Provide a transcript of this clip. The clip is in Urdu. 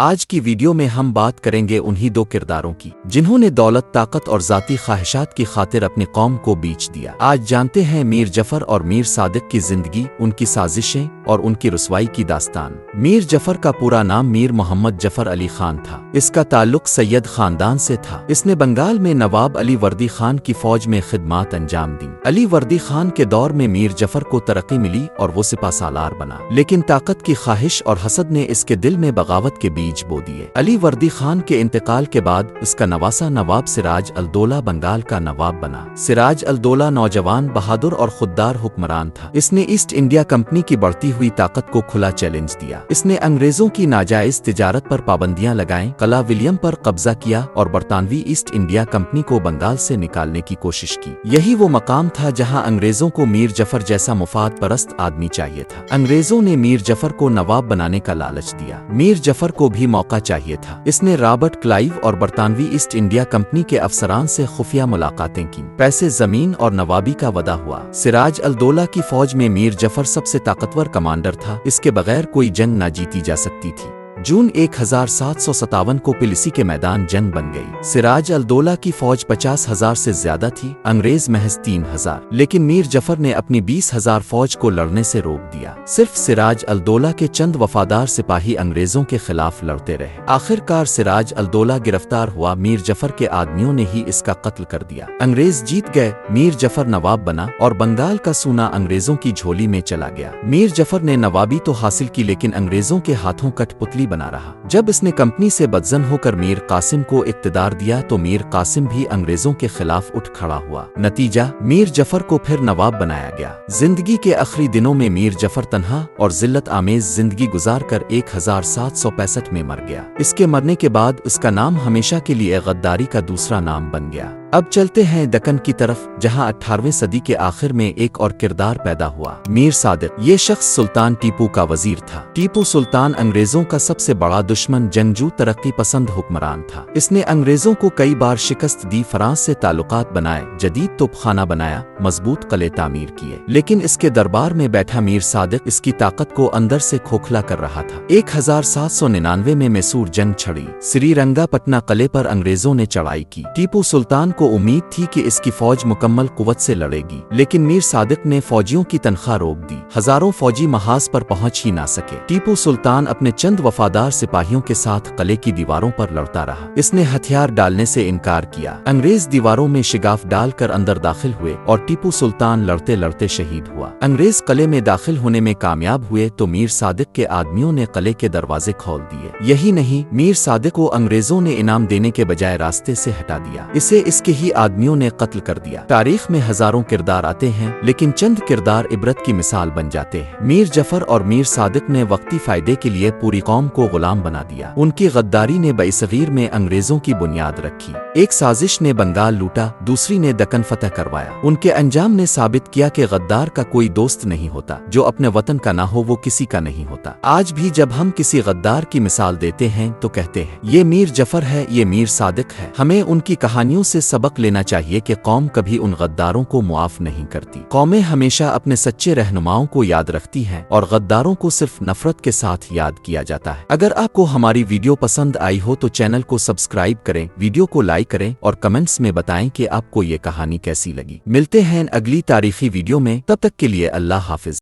آج کی ویڈیو میں ہم بات کریں گے انہی دو کرداروں کی جنہوں نے دولت، طاقت اور ذاتی خواہشات کی خاطر اپنی قوم کو بیچ دیا۔ آج جانتے ہیں میر جعفر اور میر صادق کی زندگی، ان کی سازشیں اور ان کی رسوائی کی داستان۔ میر جعفر کا پورا نام میر محمد جعفر علی خان تھا۔ اس کا تعلق سید خاندان سے تھا۔ اس نے بنگال میں نواب علی وردی خان کی فوج میں خدمات انجام دیں۔ علی وردی خان کے دور میں میر جعفر کو ترقی ملی اور وہ سپہ سالار بنا، لیکن طاقت کی خواہش اور حسد نے اس کے دل میں بغاوت کے بیج بو دیے۔ علی وردی خان کے انتقال کے بعد اس کا نواسہ نواب سراج الدولہ بنگال کا نواب بنا۔ سراج الدولہ نوجوان، بہادر اور خوددار حکمران تھا۔ اس نے ایسٹ انڈیا کمپنی کی بڑھتی ہوئی طاقت کو کھلا چیلنج دیا۔ اس نے انگریزوں کی ناجائز تجارت پر پابندیاں لگائیں، قلعہ ولیم پر قبضہ کیا اور برطانوی ایسٹ انڈیا کمپنی کو بنگال سے نکالنے کی کوشش کی۔ یہی وہ مقام تھا جہاں انگریزوں کو میر جعفر جیسا مفاد پرست آدمی چاہیے تھا۔ انگریزوں نے میر جعفر کو نواب بنانے کا لالچ دیا۔ میر جعفر کو بھی موقع چاہیے تھا۔ اس نے رابرٹ کلائیو اور برطانوی ایسٹ انڈیا کمپنی کے افسران سے خفیہ ملاقاتیں کیں۔ پیسے، زمین اور نوابی کا وعدہ ہوا۔ سراج الدولہ کی فوج میں میر جعفر سب سے طاقتور کمانڈر تھا۔ اس کے بغیر کوئی جنگ نہ جیتی جا سکتی تھی۔ جون 1757 کو پلیسی کے میدان جنگ بن گئی۔ سراج الدولہ کی فوج 50,000 سے زیادہ تھی، انگریز محض 3,000، لیکن میر جعفر نے اپنی 20,000 فوج کو لڑنے سے روک دیا۔ صرف سراج الدولہ کے چند وفادار سپاہی انگریزوں کے خلاف لڑتے رہے۔ آخر کار سراج الدولہ گرفتار ہوا۔ میر جعفر کے آدمیوں نے ہی اس کا قتل کر دیا۔ انگریز جیت گئے، میر جعفر نواب بنا اور بنگال کا سونا انگریزوں کی جھولی میں چلا گیا۔ میر جعفر نے نوابی تو حاصل کی، لیکن انگریزوں کے ہاتھوں کٹ پتلی بنا رہا۔ جب اس نے کمپنی سے بدزن ہو کر میر قاسم کو اقتدار دیا تو میر قاسم بھی انگریزوں کے خلاف اٹھ کھڑا ہوا۔ نتیجہ، میر جعفر کو پھر نواب بنایا گیا۔ زندگی کے آخری دنوں میں میر جعفر تنہا اور ذلت آمیز زندگی گزار کر 1765 میں مر گیا۔ اس کے مرنے کے بعد اس کا نام ہمیشہ کے لیے غداری کا دوسرا نام بن گیا۔ اب چلتے ہیں دکن کی طرف، جہاں 18ویں صدی کے آخر میں ایک اور کردار پیدا ہوا، میر صادق۔ یہ شخص سلطان ٹیپو کا وزیر تھا۔ ٹیپو سلطان انگریزوں کا سب سے بڑا دشمن، جنگجو، ترقی پسند حکمران تھا۔ اس نے انگریزوں کو کئی بار شکست دی، فرانس سے تعلقات بنائے، جدید توپ خانہ بنایا، مضبوط قلعے تعمیر کیے، لیکن اس کے دربار میں بیٹھا میر صادق اس کی طاقت کو اندر سے کھوکھلا کر رہا تھا۔ 1799 میں میسور جنگ چھڑی، سری رنگا پٹنہ قلعے پر انگریزوں نے چڑھائی کی۔ ٹیپو سلطان کو امید تھی کہ اس کی فوج مکمل قوت سے لڑے گی، لیکن میر صادق نے فوجیوں کی تنخواہ روک دی۔ ہزاروں فوجی محاذ پر پہنچ ہی نہ سکے۔ ٹیپو سلطان اپنے چند وفادار سپاہیوں کے ساتھ قلعے کی دیواروں پر لڑتا رہا۔ اس نے ہتھیار ڈالنے سے انکار کیا۔ انگریز دیواروں میں شگاف ڈال کر اندر داخل ہوئے اور ٹیپو سلطان لڑتے لڑتے شہید ہوا۔ انگریز قلعے میں داخل ہونے میں کامیاب ہوئے تو میر صادق کے آدمیوں نے قلعے کے دروازے کھول دیے۔ یہی نہیں، میر صادق کو انگریزوں نے انعام دینے کے بجائے راستے سے ہٹا دیا۔ اسے اس کے ہی آدمیوں نے قتل کر دیا۔ تاریخ میں ہزاروں کردار آتے ہیں، لیکن چند کردار عبرت کی مثال بن جاتے ہیں۔ میر جعفر اور میر صادق نے وقتی فائدے کے لیے پوری قوم کو غلام بنا دیا۔ ان کی غداری نے بعصغیر میں انگریزوں کی بنیاد رکھی۔ ایک سازش نے بنگال لوٹا، دوسری نے دکن فتح کروایا۔ ان کے انجام نے ثابت کیا کہ غدار کا کوئی دوست نہیں ہوتا، جو اپنے وطن کا نہ ہو وہ کسی کا نہیں ہوتا۔ آج بھی جب ہم کسی غدار کی مثال دیتے ہیں تو کہتے ہیں یہ میر جعفر ہے، یہ میر صادق ہے۔ ہمیں ان کی کہانیوں سے سبق لینا چاہیے کہ قوم کبھی ان غداروں کو معاف نہیں کرتی۔ قومیں ہمیشہ اپنے سچے رہنماؤں کو یاد رکھتی ہیں اور غداروں کو صرف نفرت کے ساتھ یاد کیا جاتا ہے۔ اگر آپ کو ہماری ویڈیو پسند آئی ہو تو چینل کو سبسکرائب کریں، ویڈیو کو لائک کریں اور کمنٹس میں بتائیں کہ آپ کو یہ کہانی کیسی لگی۔ ملتے ہیں اگلی تاریخی ویڈیو میں، تب تک کے لیے اللہ حافظ۔